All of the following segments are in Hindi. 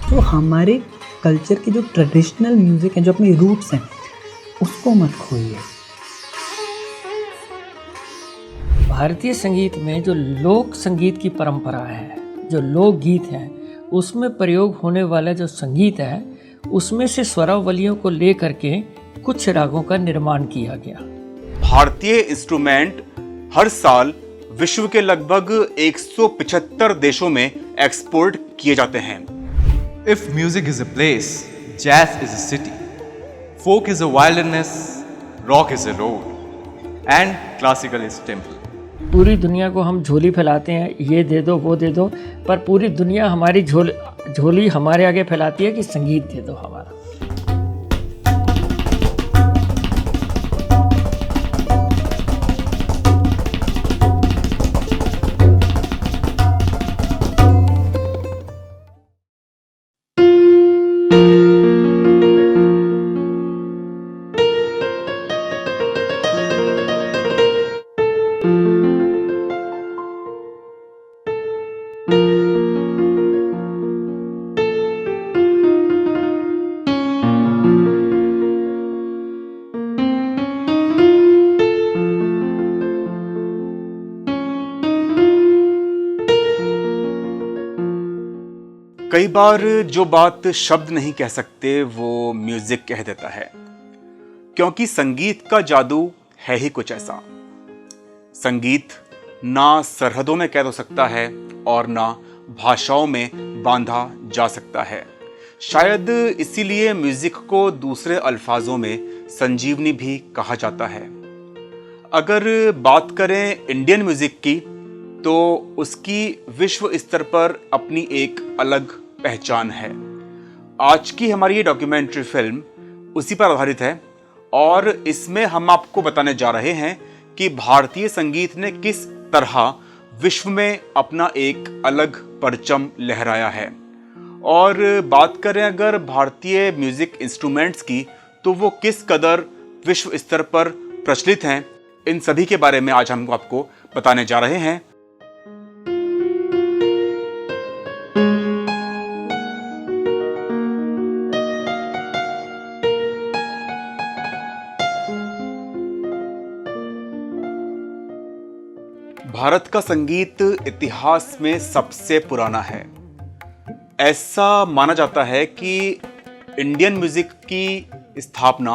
तो हमारे कल्चर के जो ट्रेडिशनल म्यूज़िक हैं, जो अपनी रूट्स हैं, उसको मत खोइए। भारतीय संगीत में जो लोक संगीत की परंपरा है, जो लोकगीत हैं, उसमें प्रयोग होने वाला जो संगीत है, उसमें से स्वरावलियों को लेकर के कुछ रागों का निर्माण किया गया। भारतीय इंस्ट्रूमेंट हर साल विश्व के लगभग 175 देशों में एक्सपोर्ट किए जाते हैं। If music is a place, jazz is a city, folk is a wilderness, rock is a road, and classical is temple. पूरी दुनिया को हम झोली फैलाते हैं, ये दे दो वो दे दो, पर पूरी दुनिया हमारी झोली हमारे आगे फैलाती है कि संगीत दे दो हमारा। कई बार जो बात शब्द नहीं कह सकते वो म्यूजिक कह देता है, क्योंकि संगीत का जादू है ही कुछ ऐसा। संगीत ना सरहदों में कैद हो सकता है और ना भाषाओं में बांधा जा सकता है। शायद इसीलिए म्यूजिक को दूसरे अल्फाजों में संजीवनी भी कहा जाता है। अगर बात करें इंडियन म्यूजिक की, तो उसकी विश्व स्तर पर अपनी एक अलग पहचान है। आज की हमारी ये डॉक्यूमेंट्री फिल्म उसी पर आधारित है और इसमें हम आपको बताने जा रहे हैं कि भारतीय संगीत ने किस तरह विश्व में अपना एक अलग परचम लहराया है। और बात करें अगर भारतीय म्यूजिक इंस्ट्रूमेंट्स की, तो वो किस कदर विश्व स्तर पर प्रचलित हैं, इन सभी के बारे में आज हम आपको बताने जा रहे हैं। भारत का संगीत इतिहास में सबसे पुराना है। ऐसा माना जाता है कि इंडियन म्यूजिक की स्थापना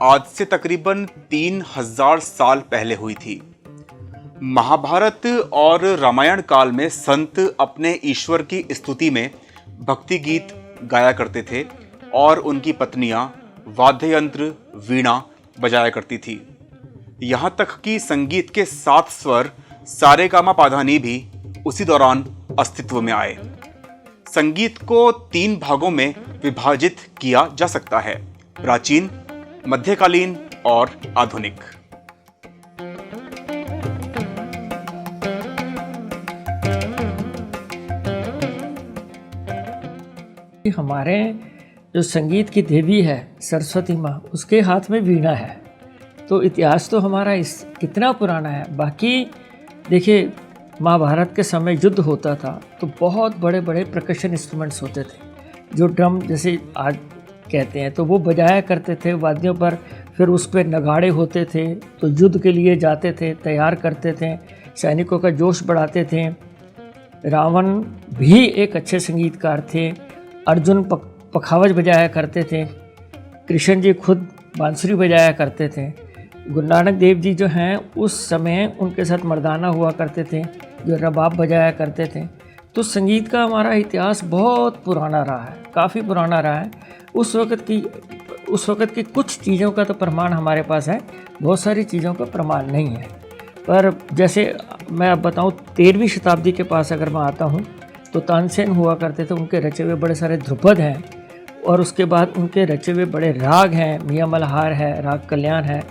आज से तकरीबन 3000 साल पहले हुई थी। महाभारत और रामायण काल में संत अपने ईश्वर की स्तुति में भक्ति गीत गाया करते थे और उनकी पत्नियां वाद्य यंत्र वीणा बजाया करती थी। यहाँ तक कि संगीत के 7 स्वर सारेगामा पाधानी भी उसी दौरान अस्तित्व में आए। संगीत को 3 भागों में विभाजित किया जा सकता है: प्राचीन, मध्यकालीन और आधुनिक। हमारे जो संगीत की देवी है सरस्वती माँ, उसके हाथ में वीणा है। तो इतिहास तो हमारा इस कितना पुराना है। बाकी देखिए, महाभारत के समय युद्ध होता था तो बहुत बड़े बड़े परकशन इंस्ट्रूमेंट्स होते थे, जो ड्रम जैसे आज कहते हैं, तो वो बजाया करते थे वाद्यों पर। फिर उस पर नगाड़े होते थे, तो युद्ध के लिए जाते थे, तैयार करते थे, सैनिकों का जोश बढ़ाते थे। रावण भी एक अच्छे संगीतकार थे। अर्जुन पखावज बजाया करते थे। कृष्ण जी खुद बांसुरी बजाया करते थे। गुरु नानक देव जी जो हैं, उस समय उनके साथ मर्दाना हुआ करते थे, जो रबाब बजाया करते थे। तो संगीत का हमारा इतिहास बहुत पुराना रहा है, काफ़ी पुराना रहा है। उस वक़्त की कुछ चीज़ों का तो प्रमाण हमारे पास है, बहुत सारी चीज़ों का प्रमाण नहीं है। पर जैसे मैं अब बताऊँ, 13वीं शताब्दी के पास अगर मैं आता हूँ, तो तानसेन हुआ करते थे। उनके रचे हुए बड़े सारे ध्रुपद हैं और उसके बाद उनके रचे हुए बड़े राग हैं। मियाँ मल्हार है, राग कल्याण है।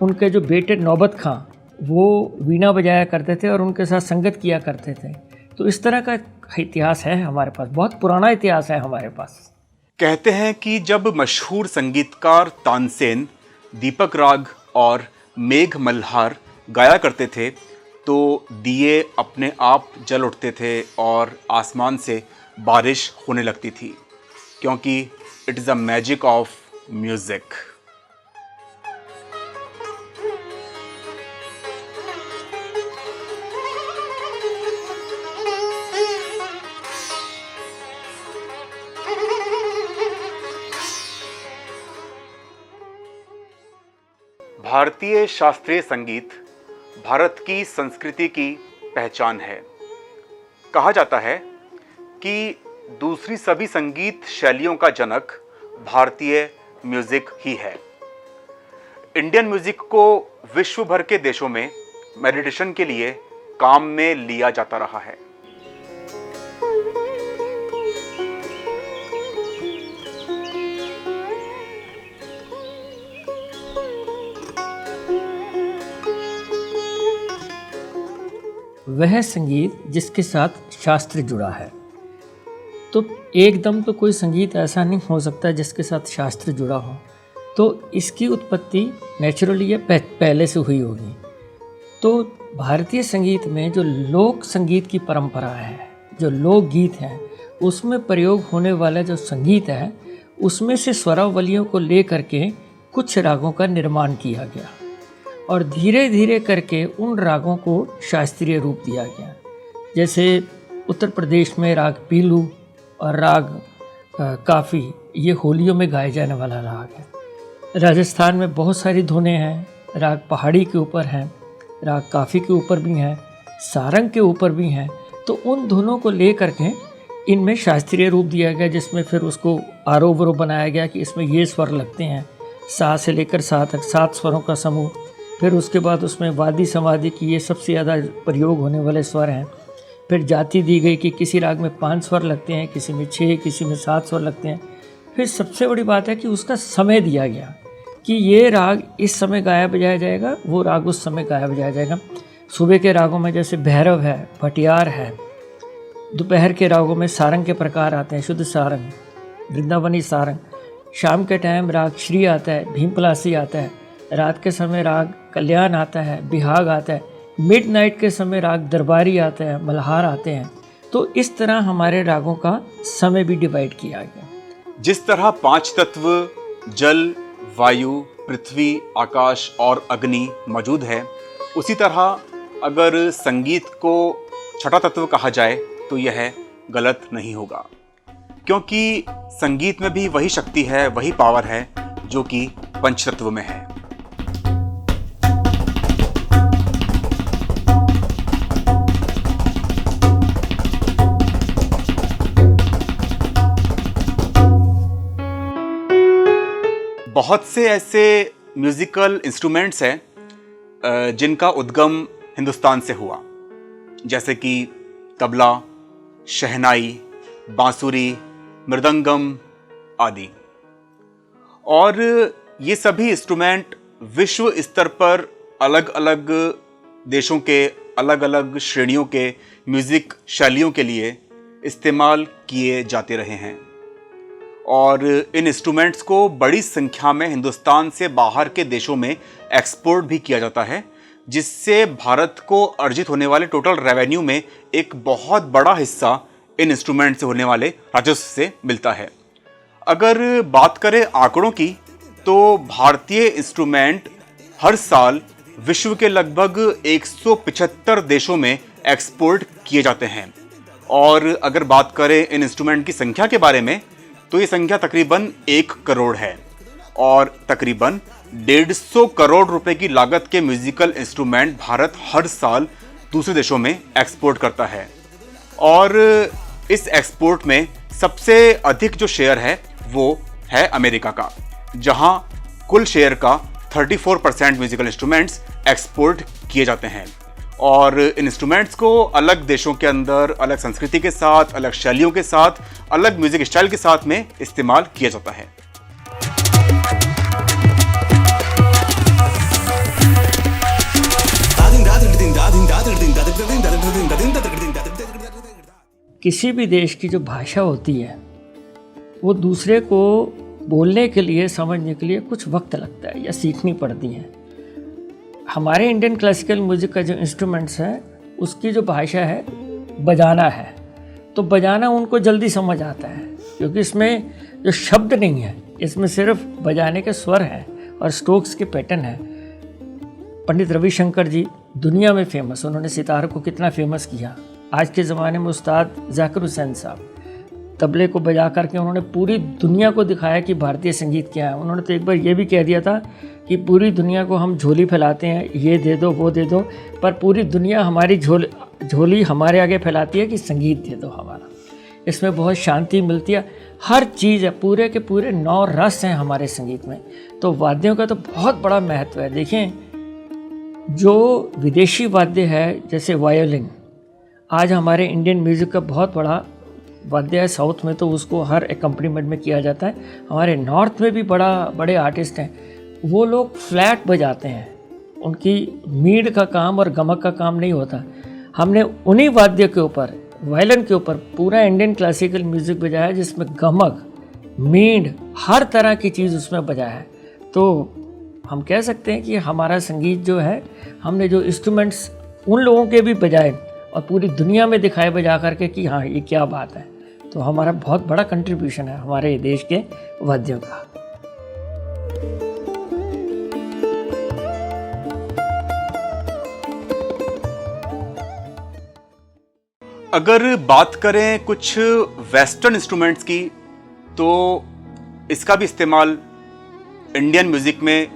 उनके जो बेटे नौबत खां, वो वीणा बजाया करते थे और उनके साथ संगत किया करते थे। तो इस तरह का इतिहास है हमारे पास, बहुत पुराना इतिहास है हमारे पास। कहते हैं कि जब मशहूर संगीतकार तानसेन दीपक राग और मेघ मल्हार गाया करते थे, तो दिए अपने आप जल उठते थे और आसमान से बारिश होने लगती थी। क्योंकि it is a magic of music. भारतीय शास्त्रीय संगीत भारत की संस्कृति की पहचान है। कहा जाता है कि दूसरी सभी संगीत शैलियों का जनक भारतीय म्यूजिक ही है। इंडियन म्यूजिक को विश्व भर के देशों में मेडिटेशन के लिए काम में लिया जाता रहा है। वह संगीत जिसके साथ शास्त्र जुड़ा है। तो एकदम तो कोई संगीत ऐसा नहीं हो सकता जिसके साथ शास्त्र जुड़ा हो, तो इसकी उत्पत्ति नेचुरली ये पहले से हुई होगी। तो भारतीय संगीत में जो लोक संगीत की परंपरा है, जो लोकगीत हैं, उसमें प्रयोग होने वाला जो संगीत है, उसमें से स्वरावलियों को ले करके कुछ रागों का निर्माण किया गया और धीरे धीरे करके उन रागों को शास्त्रीय रूप दिया गया। जैसे उत्तर प्रदेश में राग पीलू और राग काफ़ी, ये होलियों में गाए जाने वाला राग है। राजस्थान में बहुत सारी धुनें हैं, राग पहाड़ी के ऊपर हैं, राग काफ़ी के ऊपर भी हैं, सारंग के ऊपर भी हैं। तो उन धुनों को ले करके इनमें शास्त्रीय रूप दिया गया, जिसमें फिर उसको आरोह बनाया गया कि इसमें ये स्वर लगते हैं, सा से लेकर सा तक 7 स्वरों का समूह। फिर उसके बाद उसमें वादी समाधि की ये सबसे ज़्यादा प्रयोग होने वाले स्वर हैं। फिर जाति दी गई कि किसी राग में 5 स्वर लगते हैं, किसी में 6, किसी में 7 स्वर लगते हैं। फिर सबसे बड़ी बात है कि उसका समय दिया गया कि ये राग इस समय गाया बजाया जाएगा, वो राग उस समय गाया बजाया जाएगा। सुबह के रागों में जैसे भैरव है, भटियार है। दोपहर के रागों में सारंग के प्रकार आते हैं, शुद्ध सारंग, वृंदावनी सारंग। शाम के टाइम राग श्री आता है, भीमपलासी आता है। रात के समय राग कल्याण आता है, बिहाग आता है। मिडनाइट के समय राग दरबारी आता है, मल्हार आते हैं। तो इस तरह हमारे रागों का समय भी डिवाइड किया गया। जिस तरह 5 तत्व जल, वायु, पृथ्वी, आकाश और अग्नि मौजूद है, उसी तरह अगर संगीत को छठा तत्व कहा जाए तो यह गलत नहीं होगा, क्योंकि संगीत में भी वही शक्ति है, वही पावर है जो कि पंचतत्व में है। बहुत से ऐसे म्यूजिकल इंस्ट्रूमेंट्स हैं जिनका उद्गम हिंदुस्तान से हुआ, जैसे कि तबला, शहनाई, बांसुरी, मृदंगम आदि। और ये सभी इंस्ट्रूमेंट विश्व स्तर पर अलग अलग देशों के अलग अलग श्रेणियों के म्यूज़िक शैलियों के लिए इस्तेमाल किए जाते रहे हैं। और इन इंस्ट्रूमेंट्स को बड़ी संख्या में हिंदुस्तान से बाहर के देशों में एक्सपोर्ट भी किया जाता है, जिससे भारत को अर्जित होने वाले टोटल रेवेन्यू में एक बहुत बड़ा हिस्सा इन इंस्ट्रूमेंट से होने वाले राजस्व से मिलता है। अगर बात करें आंकड़ों की, तो भारतीय इंस्ट्रूमेंट हर साल विश्व के लगभग 175 देशों में एक्सपोर्ट किए जाते हैं। और अगर बात करें इन इंस्ट्रूमेंट की संख्या के बारे में, तो ये संख्या तकरीबन 1 करोड़ है और तकरीबन 150 करोड़ रुपए की लागत के म्यूजिकल इंस्ट्रूमेंट भारत हर साल दूसरे देशों में एक्सपोर्ट करता है। और इस एक्सपोर्ट में सबसे अधिक जो शेयर है वो है अमेरिका का, जहां कुल शेयर का 34% म्यूजिकल इंस्ट्रूमेंट्स एक्सपोर्ट किए जाते हैं। और इन इंस्ट्रूमेंट्स को अलग देशों के अंदर अलग संस्कृति के साथ, अलग शैलियों के साथ, अलग म्यूजिक स्टाइल के साथ में इस्तेमाल किया जाता है। किसी भी देश की जो भाषा होती है, वो दूसरे को बोलने के लिए, समझने के लिए कुछ वक्त लगता है या सीखनी पड़ती है। हमारे इंडियन क्लासिकल म्यूज़िक का जो इंस्ट्रूमेंट्स है, उसकी जो भाषा है बजाना है, तो बजाना उनको जल्दी समझ आता है, क्योंकि इसमें जो शब्द नहीं है, इसमें सिर्फ बजाने के स्वर हैं और स्ट्रोक्स के पैटर्न हैं। पंडित रविशंकर जी दुनिया में फेमस, उन्होंने सितार को कितना फेमस किया। आज के ज़माने में उस्ताद जाकिर हुसैन साहब तबले को बजा करके उन्होंने पूरी दुनिया को दिखाया कि भारतीय संगीत क्या है। उन्होंने तो एक बार ये भी कह दिया था कि पूरी दुनिया को हम झोली फैलाते हैं, ये दे दो वो दे दो, पर पूरी दुनिया हमारी झोली हमारे आगे फैलाती है कि संगीत दे दो हमारा। इसमें बहुत शांति मिलती है, हर चीज़ है, पूरे के पूरे 9 रस हैं हमारे संगीत में। तो वाद्यों का तो बहुत बड़ा महत्व है। देखें, जो विदेशी वाद्य है जैसे वायोलिन, आज हमारे इंडियन म्यूज़िक का बहुत बड़ा वाद्य है। साउथ में तो उसको हर एकम्पनीमेंट में किया जाता है। हमारे नॉर्थ में भी बड़े आर्टिस्ट हैं, वो लोग फ्लैट बजाते हैं, उनकी मीड का काम और गमक का काम नहीं होता। हमने उन्हीं वाद्य के ऊपर, वायलिन के ऊपर पूरा इंडियन क्लासिकल म्यूज़िक बजाया, जिसमें गमक, मीड, हर तरह की चीज़ उसमें बजाया है। तो हम कह सकते हैं कि हमारा संगीत जो है, हमने जो इंस्ट्रूमेंट्स उन लोगों के भी बजाए और पूरी दुनिया में दिखाए बजा करके कि हाँ ये क्या बात है, तो हमारा बहुत बड़ा कंट्रीब्यूशन है हमारे देश के वाद्यों का। अगर बात करें कुछ वेस्टर्न इंस्ट्रूमेंट्स की, तो इसका भी इस्तेमाल इंडियन म्यूजिक में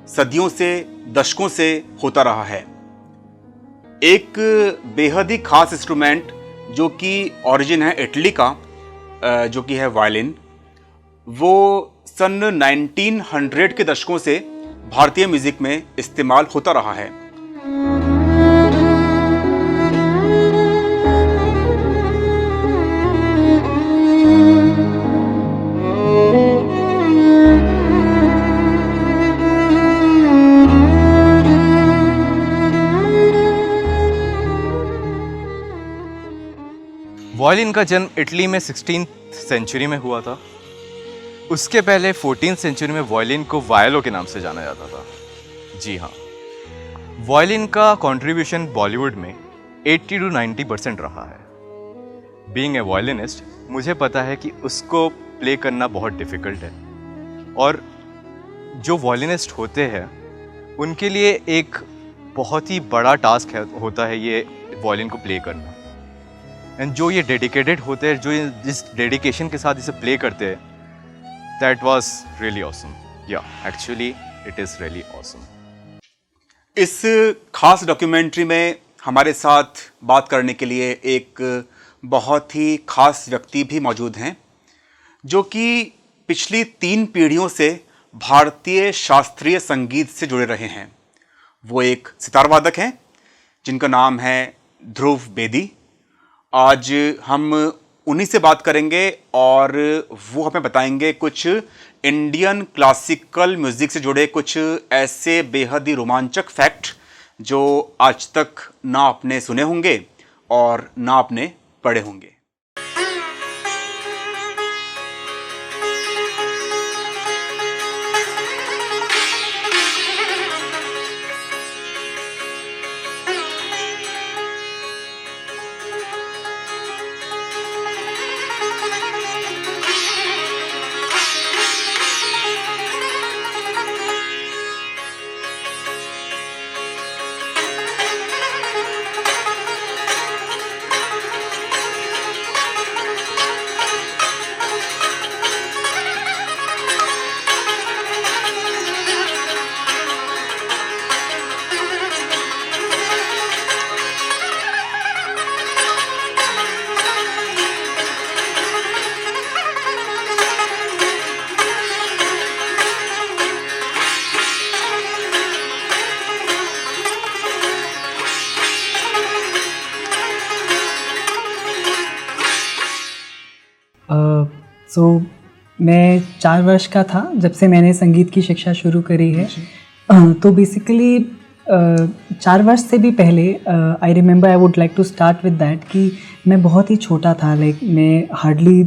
सदियों से, दशकों से होता रहा है। एक बेहद ही खास इंस्ट्रूमेंट जो कि ओरिजिन है इटली का, जो कि है वायलिन, वो सन 1900 के दशकों से भारतीय म्यूजिक में इस्तेमाल होता रहा है। वायलिन का जन्म इटली में 16th सेंचुरी में हुआ था। उसके पहले 14th सेंचुरी में वायलिन को वायलो के नाम से जाना जाता था। जी हाँ, वायलिन का कंट्रीब्यूशन बॉलीवुड में 80 to 90% रहा है। बीइंग ए वायलिनिस्ट, मुझे पता है कि उसको प्ले करना बहुत डिफ़िकल्ट है, और जो वायलिनिस्ट होते हैं उनके लिए एक बहुत ही बड़ा टास्क होता है ये वायलिन को प्ले करना। एंड जो ये डेडिकेटेड होते हैं, जो जिस डेडिकेशन के साथ इसे प्ले करते हैं, दैट वाज रियली ऑसम। या actually it is really awesome. इस खास डॉक्यूमेंट्री में हमारे साथ बात करने के लिए एक बहुत ही खास व्यक्ति भी मौजूद हैं, जो कि पिछली 3 पीढ़ियों से भारतीय शास्त्रीय संगीत से जुड़े रहे हैं। वो एक सितार वादक हैं जिनका नाम है ध्रुव बेदी। आज हम उन्हीं से बात करेंगे और वो हमें बताएंगे कुछ इंडियन क्लासिकल म्यूज़िक से जुड़े कुछ ऐसे बेहद ही रोमांचक फैक्ट जो आज तक ना आपने सुने होंगे और ना आपने पढ़े होंगे। मैं 4 वर्ष का था जब से मैंने संगीत की शिक्षा शुरू करी है। तो बेसिकली 4 वर्ष से भी पहले I remember I would like to start with that कि मैं बहुत ही छोटा था, लाइक मैं हार्डली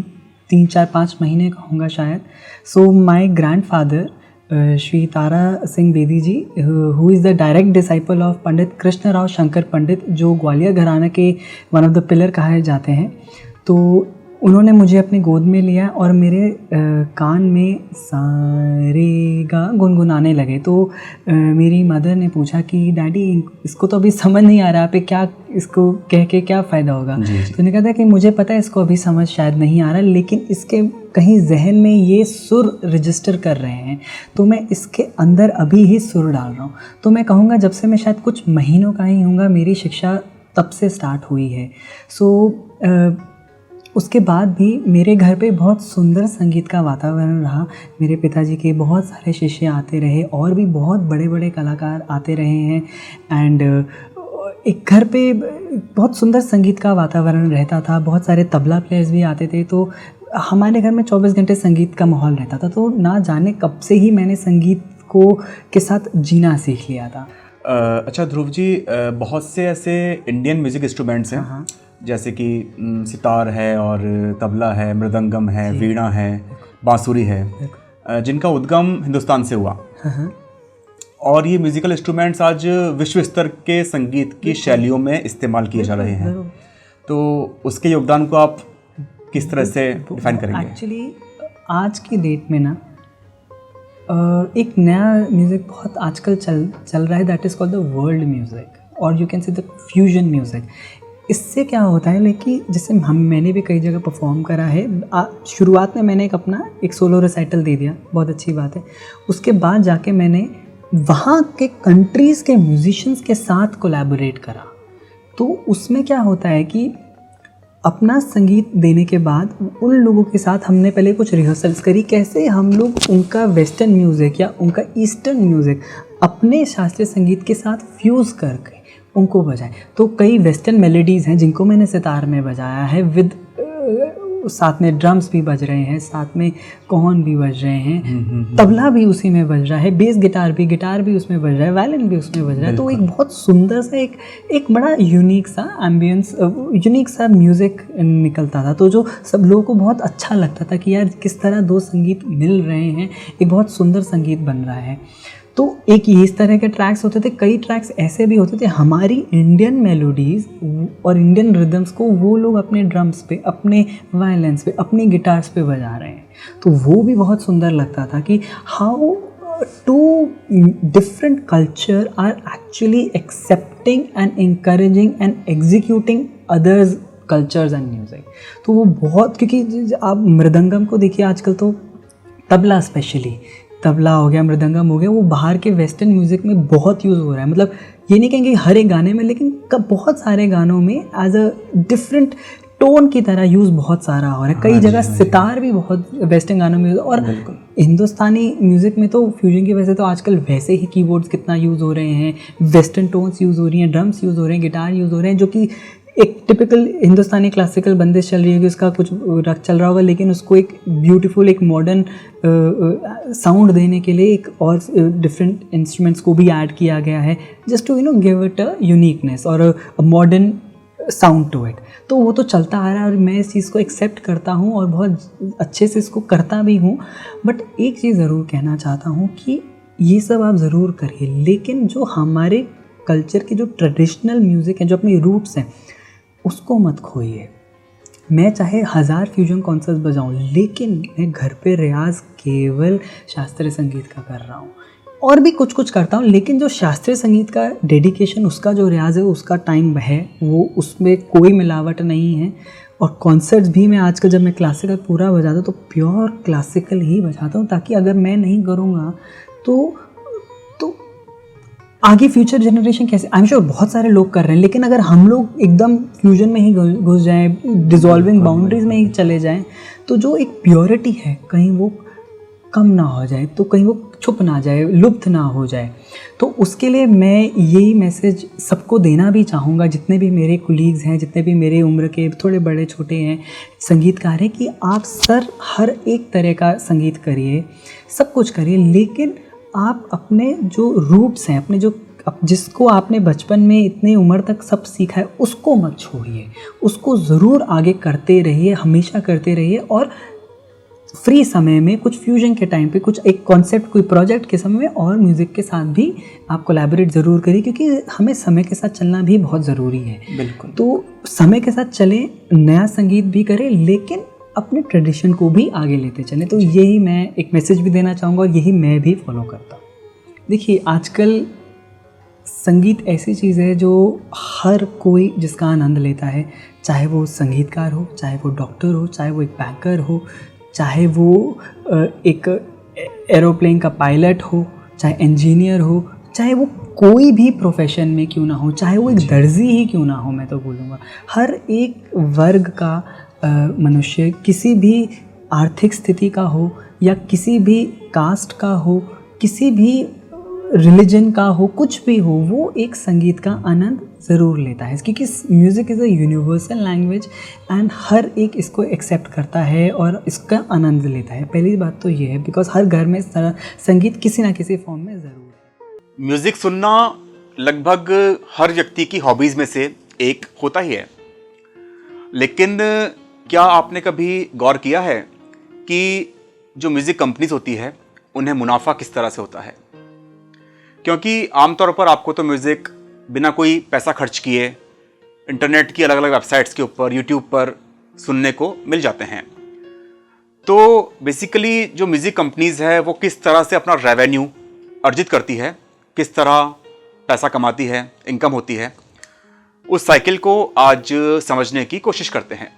3-4-5 महीने का होऊंगा शायद। So my grandfather Shri Tara Singh Bedi ji, who is the direct disciple of Pandit Krishna Rao Shankar Pandit, जो ग्वालियर घराना के वन ऑफ द पिलर कहे जाते हैं। तो उन्होंने मुझे अपनी गोद में लिया और मेरे कान में सारे गा गुनगुनाने लगे। तो मेरी मदर ने पूछा कि डैडी इसको तो अभी समझ नहीं आ रहा पे क्या इसको कह के क्या फ़ायदा होगा। तो उन्होंने कहा था कि मुझे पता है इसको अभी समझ शायद नहीं आ रहा, लेकिन इसके कहीं जहन में ये सुर रजिस्टर कर रहे हैं, तो मैं इसके अंदर अभी ही सुर डाल रहा हूँ। तो मैं कहूँगा जब से मैं शायद कुछ महीनों का ही होऊंगा, मेरी शिक्षा तब से स्टार्ट हुई है। उसके बाद भी मेरे घर पे बहुत सुंदर संगीत का वातावरण रहा। मेरे पिताजी के बहुत सारे शिष्य आते रहे और भी बहुत बड़े बड़े कलाकार आते रहे हैं। एंड एक घर पे बहुत सुंदर संगीत का वातावरण रहता था। बहुत सारे तबला प्लेयर्स भी आते थे, तो हमारे घर में 24 घंटे संगीत का माहौल रहता था। तो ना जाने कब से ही मैंने संगीत को के साथ जीना सीख लिया था। अच्छा ध्रुव जी, बहुत से ऐसे इंडियन म्यूज़िक इंस्ट्रूमेंट्स हैं जैसे कि सितार है और तबला है, मृदंगम है, वीणा है, बांसुरी है, जिनका उद्गम हिंदुस्तान से हुआ। और ये म्यूज़िकल इंस्ट्रूमेंट्स आज विश्व स्तर के संगीत की शैलियों में इस्तेमाल किए जा रहे हैं। तो उसके योगदान को आप किस तरह से डिफाइन करेंगे? एक्चुअली आज की डेट में ना एक नया म्यूज़िक बहुत आजकल चल रहा है, that is called the world music और you can say the fusion music. इससे क्या होता है कि जैसे मैंने भी कई जगह परफॉर्म करा है। शुरुआत में मैंने एक सोलो रिसाइटल दे दिया, बहुत अच्छी बात है। उसके बाद जाके मैंने वहाँ के कंट्रीज़ के म्यूजिशियंस के साथ कोलैबोरेट करा। तो उसमें क्या होता है कि अपना संगीत देने के बाद उन लोगों के साथ हमने पहले कुछ रिहर्सल्स करी, कैसे हम लोग उनका वेस्टर्न म्यूज़िक या उनका ईस्टर्न म्यूज़िक अपने शास्त्रीय संगीत के साथ फ्यूज़ करके उनको बजाएं। तो कई वेस्टर्न मेलोडीज़ हैं जिनको मैंने सितार में बजाया है, विद साथ में ड्रम्स भी बज रहे हैं, साथ में कॉर्न भी बज रहे हैं, तबला भी उसी में बज रहा है, बेस गिटार भी उसमें बज रहा है, वायलिन भी उसमें बज रहा है। तो एक बहुत सुंदर सा एक बड़ा यूनिक सा एम्बियंस, यूनिक सा म्यूज़िक निकलता था। तो जो सब लोगों को बहुत अच्छा लगता था कि यार किस तरह दो संगीत मिल रहे हैं, एक बहुत सुंदर संगीत बन रहा है। तो एक इस तरह के ट्रैक्स होते थे। कई ट्रैक्स ऐसे भी होते थे, हमारी इंडियन मेलोडीज़ और इंडियन रिदम्स को वो लोग अपने ड्रम्स पे, अपने वायलिन्स पे, अपनी गिटार्स पे बजा रहे हैं। तो वो भी बहुत सुंदर लगता था कि how two different culture are actually accepting and encouraging and executing others cultures and music. तो वो बहुत, क्योंकि आप मृदंगम को देखिए आजकल, तो तबला स्पेशली, तबला हो गया, मृदंगम हो गया, वो बाहर के वेस्टर्न म्यूज़िक में बहुत यूज़ हो रहा है। मतलब ये नहीं कहेंगे हर एक गाने में, लेकिन बहुत सारे गानों में एज अ डिफरेंट टोन की तरह यूज़ बहुत सारा हो रहा है। कई जगह सितार भी बहुत वेस्टर्न गानों में, और हिंदुस्तानी म्यूज़िक में तो फ्यूजन की वजह से तो आजकल वैसे ही कीबोर्ड्स कितना यूज़ हो रहे हैं, वेस्टर्न टोन्स यूज़ हो रही हैं, ड्रम्स यूज़ हो रहे हैं, गिटार यूज़ हो रहे हैं, जो कि एक टिपिकल हिंदुस्तानी क्लासिकल बंदिश चल रही होगी, उसका कुछ रख चल रहा होगा, लेकिन उसको एक ब्यूटीफुल, एक मॉडर्न साउंड देने के लिए एक और डिफरेंट इंस्ट्रूमेंट्स को भी ऐड किया गया है, just to give it a uniqueness और a modern sound to it. तो वो तो चलता आ रहा है और मैं इस चीज़ को एक्सेप्ट करता हूँ और बहुत अच्छे से इसको करता भी हूँ। बट एक चीज़ ज़रूर कहना चाहता हूँ कि ये सब आप ज़रूर करिए, लेकिन जो हमारे कल्चर के जो ट्रेडिशनल म्यूज़िक हैं, जो अपनी रूट्स हैं, उसको मत खोइए। मैं चाहे 1000 फ्यूजन कॉन्सर्ट्स बजाऊं, लेकिन मैं घर पे रियाज केवल शास्त्रीय संगीत का कर रहा हूँ, और भी कुछ कुछ करता हूँ, लेकिन जो शास्त्रीय संगीत का डेडिकेशन, उसका जो रियाज है, उसका टाइम है, वो उसमें कोई मिलावट नहीं है। और कॉन्सर्ट्स भी मैं आजकल जब मैं क्लासिकल पूरा बजाता हूँ तो प्योर क्लासिकल ही बजाता हूँ, ताकि अगर मैं नहीं करूँगा तो आगे फ्यूचर जनरेशन कैसे, आई एम श्योर बहुत सारे लोग कर रहे हैं, लेकिन अगर हम लोग एकदम फ्यूजन में ही घुस जाएं, डिसॉल्विंग बाउंड्रीज में ही चले जाएं, तो जो एक प्योरिटी है कहीं वो कम ना हो जाए, तो कहीं वो छुप ना जाए, लुप्त ना हो जाए। तो उसके लिए मैं यही मैसेज सबको देना भी चाहूँगा, जितने भी मेरे कुलीग्स हैं, जितने भी मेरे उम्र के थोड़े बड़े छोटे हैं संगीतकार हैं, कि आप हर एक तरह का संगीत करिए, सब कुछ करिए, लेकिन आप अपने जो रूट्स हैं, अपने जो जिसको आपने बचपन में इतनी उम्र तक सब सीखा है, उसको मत छोड़िए, उसको ज़रूर आगे करते रहिए, हमेशा करते रहिए। और फ्री समय में कुछ फ्यूजन के टाइम पे कुछ एक कॉन्सेप्ट कोई प्रोजेक्ट के समय में और म्यूज़िक के साथ भी आप कोलैबोरेट ज़रूर करिए, क्योंकि हमें समय के साथ चलना भी बहुत ज़रूरी है। बिल्कुल। तो समय के साथ चलें, नया संगीत भी करें, लेकिन अपने ट्रेडिशन को भी आगे लेते चलें। तो यही मैं एक मैसेज भी देना चाहूँगा और यही मैं भी फॉलो करता हूँ। देखिए, आजकल संगीत ऐसी चीज़ है जो हर कोई जिसका आनंद लेता है, चाहे वो संगीतकार हो, चाहे वो डॉक्टर हो, चाहे वो एक बैंकर हो, चाहे वो एक एरोप्लेन का पायलट हो, चाहे इंजीनियर हो, चाहे वो कोई भी प्रोफेशन में क्यों ना हो, चाहे वो एक दर्जी ही क्यों ना हो, मैं तो बोलूँगा हर एक वर्ग का मनुष्य, किसी भी आर्थिक स्थिति का हो या किसी भी कास्ट का हो, किसी भी रिलीजन का हो, कुछ भी हो, वो एक संगीत का आनंद ज़रूर लेता है, क्योंकि music is a universal language and हर एक इसको एक्सेप्ट करता है और इसका आनंद लेता है। पहली बात तो ये है, बिकॉज हर घर में संगीत किसी ना किसी फॉर्म में ज़रूर है। म्यूज़िक सुनना लगभग हर व्यक्ति की हॉबीज़ में से एक होता ही है, लेकिन क्या आपने कभी गौर किया है कि जो म्यूज़िक कंपनीज होती है उन्हें मुनाफा किस तरह से होता है? क्योंकि आमतौर पर आपको तो म्यूज़िक बिना कोई पैसा खर्च किए इंटरनेट की अलग अलग वेबसाइट्स के ऊपर, यूट्यूब पर सुनने को मिल जाते हैं। तो बेसिकली जो म्यूज़िक कंपनीज़ है वो किस तरह से अपना रेवेन्यू अर्जित करती है, किस तरह पैसा कमाती है, इनकम होती है, उस साइकिल को आज समझने की कोशिश करते हैं।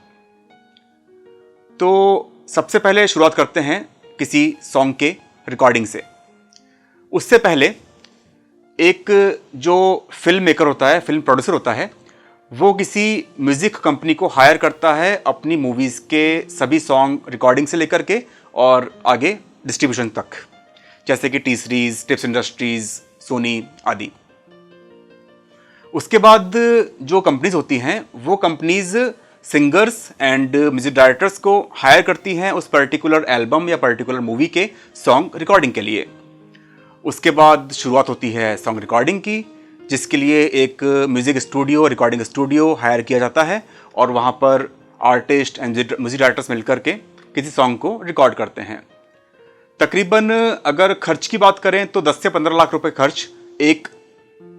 तो सबसे पहले शुरुआत करते हैं किसी सॉन्ग के रिकॉर्डिंग से। उससे पहले एक जो फिल्म मेकर होता है, फिल्म प्रोड्यूसर होता है, वो किसी म्यूज़िक कंपनी को हायर करता है अपनी मूवीज़ के सभी सॉन्ग रिकॉर्डिंग से लेकर के और आगे डिस्ट्रीब्यूशन तक, जैसे कि टी सीरीज, टिप्स इंडस्ट्रीज़, सोनी आदि। उसके बाद जो कंपनीज होती हैं वो companies singers and music directors को हायर करती हैं उस पर्टिकुलर एल्बम या पर्टिकुलर मूवी के सॉन्ग रिकॉर्डिंग के लिए। उसके बाद शुरुआत होती है सॉन्ग रिकॉर्डिंग की, जिसके लिए एक music studio, recording studio hire किया जाता है और वहाँ पर आर्टिस्ट एंड म्यूजिक डायरेक्टर्स मिलकर के किसी सॉन्ग को रिकॉर्ड करते हैं। तकरीबन अगर खर्च की बात करें तो 10 से 15 लाख रुपए खर्च एक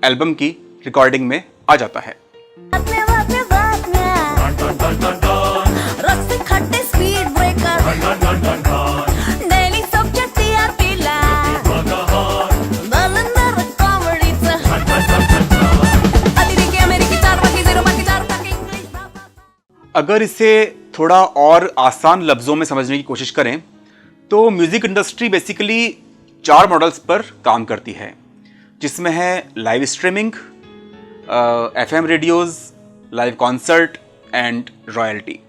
एल्बम की रिकॉर्डिंग में आ जाता है। अगर इसे थोड़ा और आसान लफ्ज़ों में समझने की कोशिश करें तो म्यूज़िक इंडस्ट्री बेसिकली 4 मॉडल्स पर काम करती है, जिसमें है live streaming, FM radios, live concert and royalty.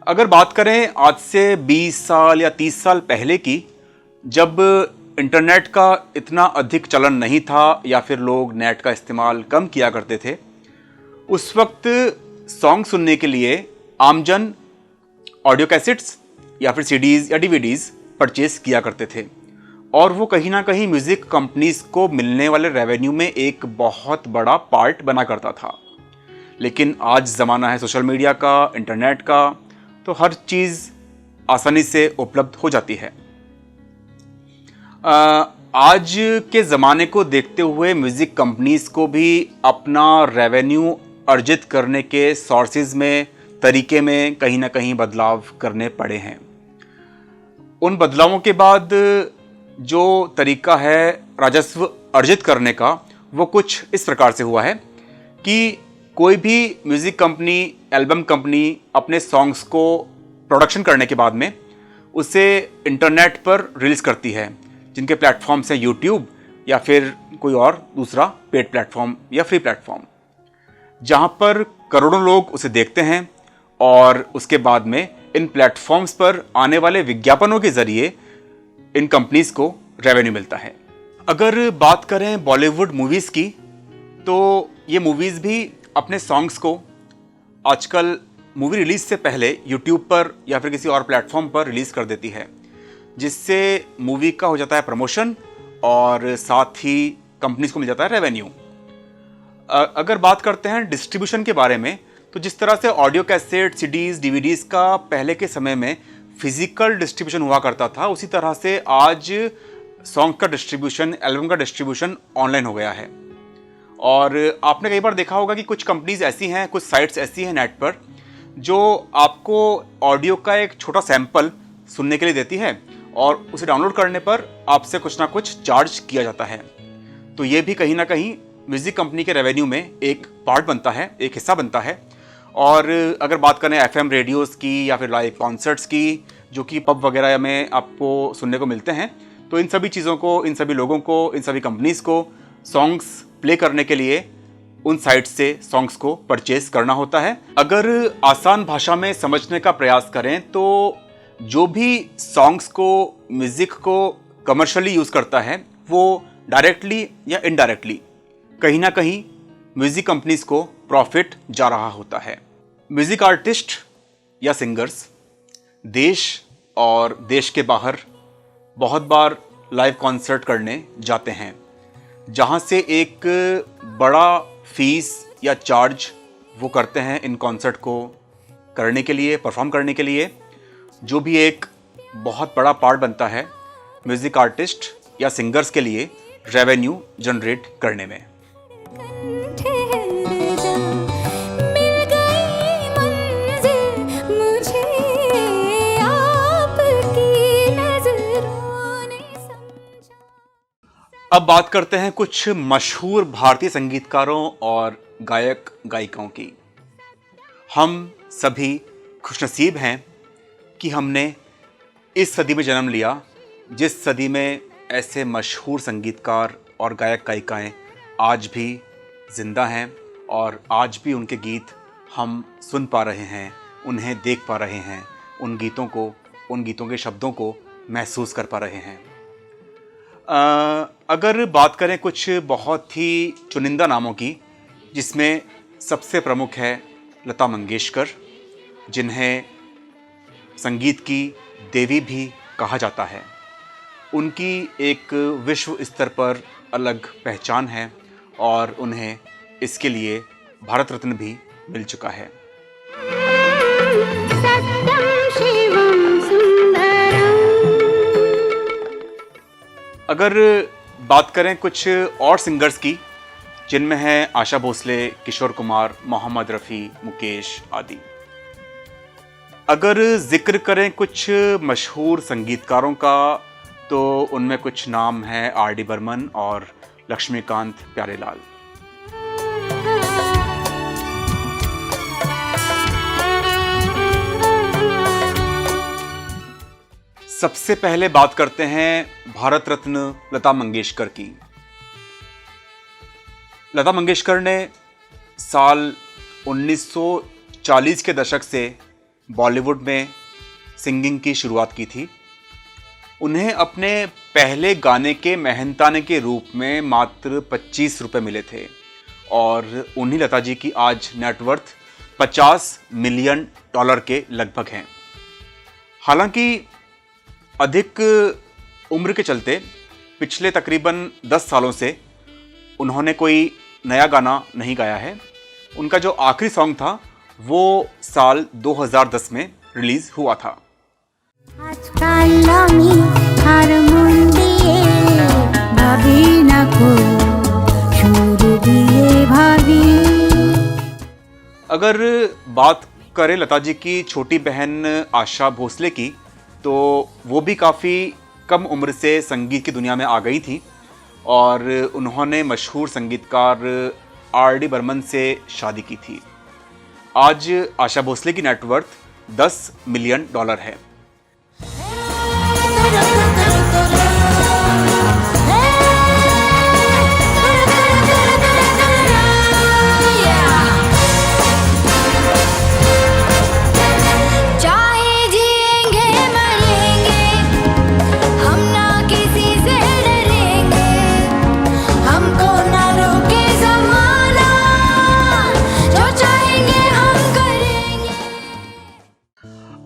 अगर बात करें आज से 20 साल या 30 साल पहले की, जब इंटरनेट का इतना अधिक चलन नहीं था या फिर लोग नेट का इस्तेमाल कम किया करते थे, उस वक्त सॉन्ग सुनने के लिए आमजन ऑडियो कैसेट्स या फिर सीडीज़ या डीवीडीज़ परचेज किया करते थे और वो कहीं ना कहीं म्यूज़िक कंपनीज़ को मिलने वाले रेवेन्यू में एक बहुत बड़ा पार्ट बना करता था। लेकिन आज ज़माना है सोशल मीडिया का, इंटरनेट का, तो हर चीज़ आसानी से उपलब्ध हो जाती है। आज के ज़माने को देखते हुए म्यूज़िक कंपनीज़ को भी अपना रेवेन्यू अर्जित करने के सोर्सेज में, तरीके में कहीं ना कहीं बदलाव करने पड़े हैं। उन बदलावों के बाद जो तरीका है राजस्व अर्जित करने का, वो कुछ इस प्रकार से हुआ है कि कोई भी म्यूज़िक कंपनी, एल्बम कंपनी अपने सॉन्ग्स को प्रोडक्शन करने के बाद में उसे इंटरनेट पर रिलीज़ करती है, जिनके प्लेटफॉर्म्स हैं यूट्यूब या फिर कोई और दूसरा पेड प्लेटफॉर्म या फ्री प्लेटफॉर्म, जहाँ पर करोड़ों लोग उसे देखते हैं और उसके बाद में इन प्लेटफॉर्म्स पर आने वाले विज्ञापनों के ज़रिए इन कंपनीज़ को रेवेन्यू मिलता है। अगर बात करें बॉलीवुड मूवीज़ की, तो ये मूवीज़ भी अपने सॉन्ग्स को आजकल मूवी रिलीज़ से पहले यूट्यूब पर या फिर किसी और प्लेटफॉर्म पर रिलीज़ कर देती है, जिससे मूवी का हो जाता है प्रमोशन और साथ ही कंपनीज़ को मिल जाता है रेवेन्यू। अगर बात करते हैं डिस्ट्रीब्यूशन के बारे में, तो जिस तरह से ऑडियो कैसेट, सीडीज़, डीवीडीज़ का पहले के समय में फिजिकल डिस्ट्रीब्यूशन हुआ करता था, उसी तरह से आज सॉन्ग का डिस्ट्रीब्यूशन, एल्बम का डिस्ट्रीब्यूशन ऑनलाइन हो गया है। और आपने कई बार देखा होगा कि कुछ कंपनीज ऐसी हैं, कुछ साइट्स ऐसी हैं नेट पर जो आपको ऑडियो का एक छोटा सैंपल सुनने के लिए देती है और उसे डाउनलोड करने पर आपसे कुछ ना कुछ चार्ज किया जाता है। तो ये भी कहीं ना कहीं म्यूज़िक कंपनी के रेवेन्यू में एक पार्ट बनता है, एक हिस्सा बनता है। और अगर बात करें एफएम रेडियोज़ की या फिर लाइव कॉन्सर्ट्स की, जो कि पब वगैरह में आपको सुनने को मिलते हैं, तो इन सभी चीज़ों को, इन सभी लोगों को, इन सभी कंपनीज़ को सॉन्ग्स प्ले करने के लिए उन साइट से सॉन्ग्स को परचेज करना होता है। अगर आसान भाषा में समझने का प्रयास करें तो जो भी सॉन्ग्स को, म्यूज़िक को कमर्शियली यूज़ करता है वो डायरेक्टली या इनडायरेक्टली कहीं ना कहीं म्यूज़िक कंपनीज को प्रॉफिट जा रहा होता है। म्यूज़िक आर्टिस्ट या सिंगर्स देश और देश के बाहर बहुत बार लाइव कॉन्सर्ट करने जाते हैं, जहां से एक बड़ा फीस या चार्ज वो करते हैं इन कॉन्सर्ट को करने के लिए, परफॉर्म करने के लिए, जो भी एक बहुत बड़ा पार्ट बनता है म्यूज़िक आर्टिस्ट या सिंगर्स के लिए रेवेन्यू जनरेट करने में। अब बात करते हैं कुछ मशहूर भारतीय संगीतकारों और गायक गायिकाओं की। हम सभी खुशनसीब हैं कि हमने इस सदी में जन्म लिया, जिस सदी में ऐसे मशहूर संगीतकार और गायक गायिकाएं आज भी जिंदा हैं और आज भी उनके गीत हम सुन पा रहे हैं, उन्हें देख पा रहे हैं, उन गीतों को, उन गीतों के शब्दों को महसूस कर पा रहे हैं। अगर बात करें कुछ बहुत ही चुनिंदा नामों की, जिसमें सबसे प्रमुख है लता मंगेशकर, जिन्हें संगीत की देवी भी कहा जाता है। उनकी एक विश्व स्तर पर अलग पहचान है और उन्हें इसके लिए भारत रत्न भी मिल चुका है। अगर बात करें कुछ और सिंगर्स की, जिनमें हैं आशा भोसले, किशोर कुमार, मोहम्मद रफ़ी, मुकेश आदि। अगर जिक्र करें कुछ मशहूर संगीतकारों का, तो उनमें कुछ नाम हैं आर.डी. बर्मन और लक्ष्मीकांत प्यारेलाल। सबसे पहले बात करते हैं भारत रत्न लता मंगेशकर की। लता मंगेशकर ने साल 1940 के दशक से बॉलीवुड में सिंगिंग की शुरुआत की थी। उन्हें अपने पहले गाने के मेहनताने के रूप में मात्र 25 रुपये मिले थे और उन्हीं लता जी की आज नेटवर्थ $50 मिलियन के लगभग हैं। हालांकि अधिक उम्र के चलते पिछले तकरीबन 10 सालों से उन्होंने कोई नया गाना नहीं गाया है। उनका जो आखिरी सॉन्ग था वो साल 2010 में रिलीज हुआ था। अगर बात करें लता जी की छोटी बहन आशा भोसले की, तो वो भी काफ़ी कम उम्र से संगीत की दुनिया में आ गई थी और उन्होंने मशहूर संगीतकार आर.डी. बर्मन से शादी की थी। आज आशा भोसले की नेटवर्थ $10 मिलियन है।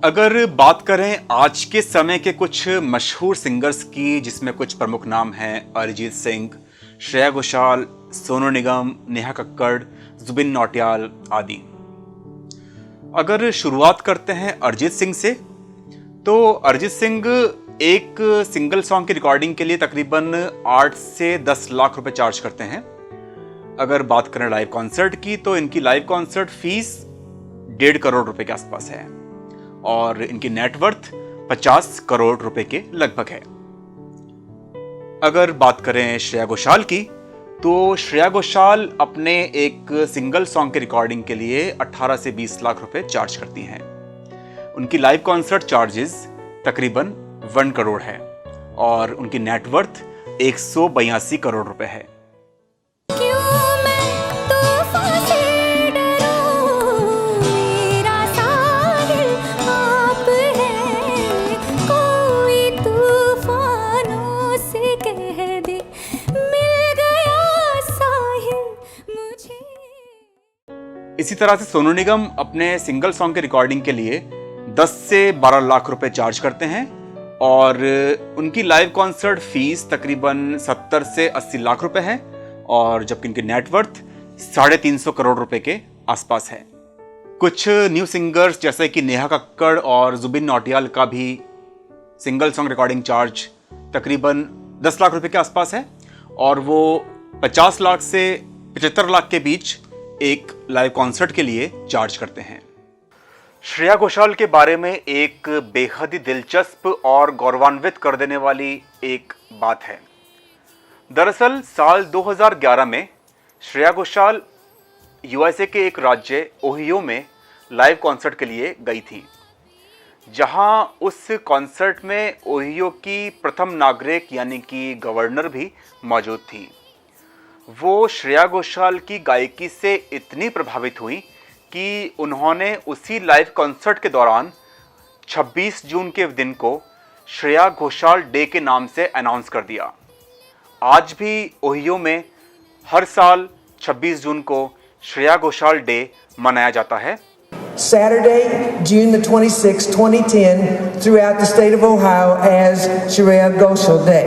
अगर बात करें आज के समय के कुछ मशहूर सिंगर्स की, जिसमें कुछ प्रमुख नाम हैं अरिजीत सिंह, श्रेया घोषाल, सोनू निगम, नेहा कक्कड़, जुबिन नौटियाल आदि। अगर शुरुआत करते हैं अरिजीत सिंह से, तो अरिजीत सिंह एक सिंगल सॉन्ग की रिकॉर्डिंग के लिए तकरीबन 8 से 10 लाख रुपए चार्ज करते हैं। अगर बात करें लाइव कॉन्सर्ट की तो इनकी लाइव कॉन्सर्ट फीस 1.5 करोड़ रुपए के आसपास है और इनकी नेटवर्थ 50 करोड़ रुपए के लगभग है। अगर बात करें श्रेया घोषाल की तो श्रेया घोषाल अपने एक सिंगल सॉन्ग की रिकॉर्डिंग के लिए 18 से 20 लाख रुपए चार्ज करती हैं। उनकी लाइव कॉन्सर्ट चार्जेस तकरीबन 1 करोड़ है और उनकी नेटवर्थ 182 करोड़ रुपए है। इसी तरह से सोनू निगम अपने सिंगल सॉन्ग के रिकॉर्डिंग के लिए 10 से 12 लाख रुपए चार्ज करते हैं और उनकी लाइव कॉन्सर्ट फीस तकरीबन 70 से 80 लाख रुपए है और जबकि इनकी नेटवर्थ 350 करोड़ रुपए के आसपास है। कुछ न्यू सिंगर्स जैसे कि नेहा कक्कड़ और जुबिन नौटियाल का भी सिंगल सॉन्ग रिकॉर्डिंग चार्ज तकरीबन 10 लाख रुपए के आसपास है और वो 50 लाख से 75 लाख के बीच एक लाइव कॉन्सर्ट के लिए चार्ज करते हैं। श्रेया घोषाल के बारे में एक बेहद ही दिलचस्प और गौरवान्वित कर देने वाली एक बात है। दरअसल साल 2011 में श्रेया घोषाल यूएसए के एक राज्य ओहियो में लाइव कॉन्सर्ट के लिए गई थी, जहां उस कॉन्सर्ट में ओहियो की प्रथम नागरिक यानी कि गवर्नर भी मौजूद थी। वो श्रेया घोषाल की गायकी से इतनी प्रभावित हुई कि उन्होंने उसी लाइव कॉन्सर्ट के दौरान 26 जून के दिन को श्रेया घोषाल डे के नाम से अनाउंस कर दिया। आज भी ओहियो में हर साल 26 जून को श्रेया घोषाल डे मनाया जाता है। Saturday, June the 26th, 2010, throughout the state of Ohio as Shreya Ghoshal Day.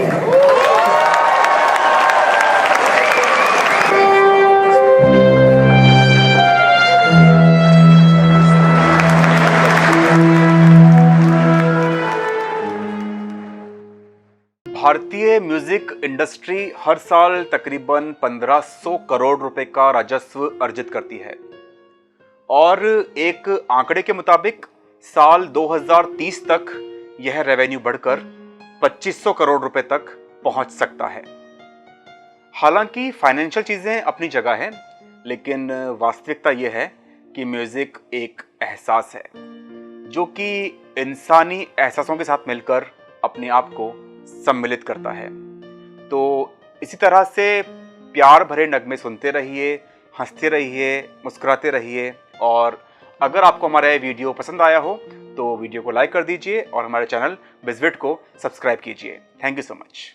भारतीय म्यूजिक इंडस्ट्री हर साल तकरीबन 1500 करोड़ रुपए का राजस्व अर्जित करती है और एक आंकड़े के मुताबिक साल 2030 तक यह रेवेन्यू बढ़कर 2500 करोड़ रुपए तक पहुंच सकता है। हालांकि फाइनेंशियल चीज़ें अपनी जगह है, लेकिन वास्तविकता यह है कि म्यूजिक एक एहसास है जो कि इंसानी एहसासों के साथ मिलकर अपने आप को सम्मिलित करता है। तो इसी तरह से प्यार भरे नगमे सुनते रहिए, हंसते रहिए, मुस्कुराते रहिए और अगर आपको हमारा ये वीडियो पसंद आया हो तो वीडियो को लाइक कर दीजिए और हमारे चैनल बिजविट को सब्सक्राइब कीजिए। Thank you so much.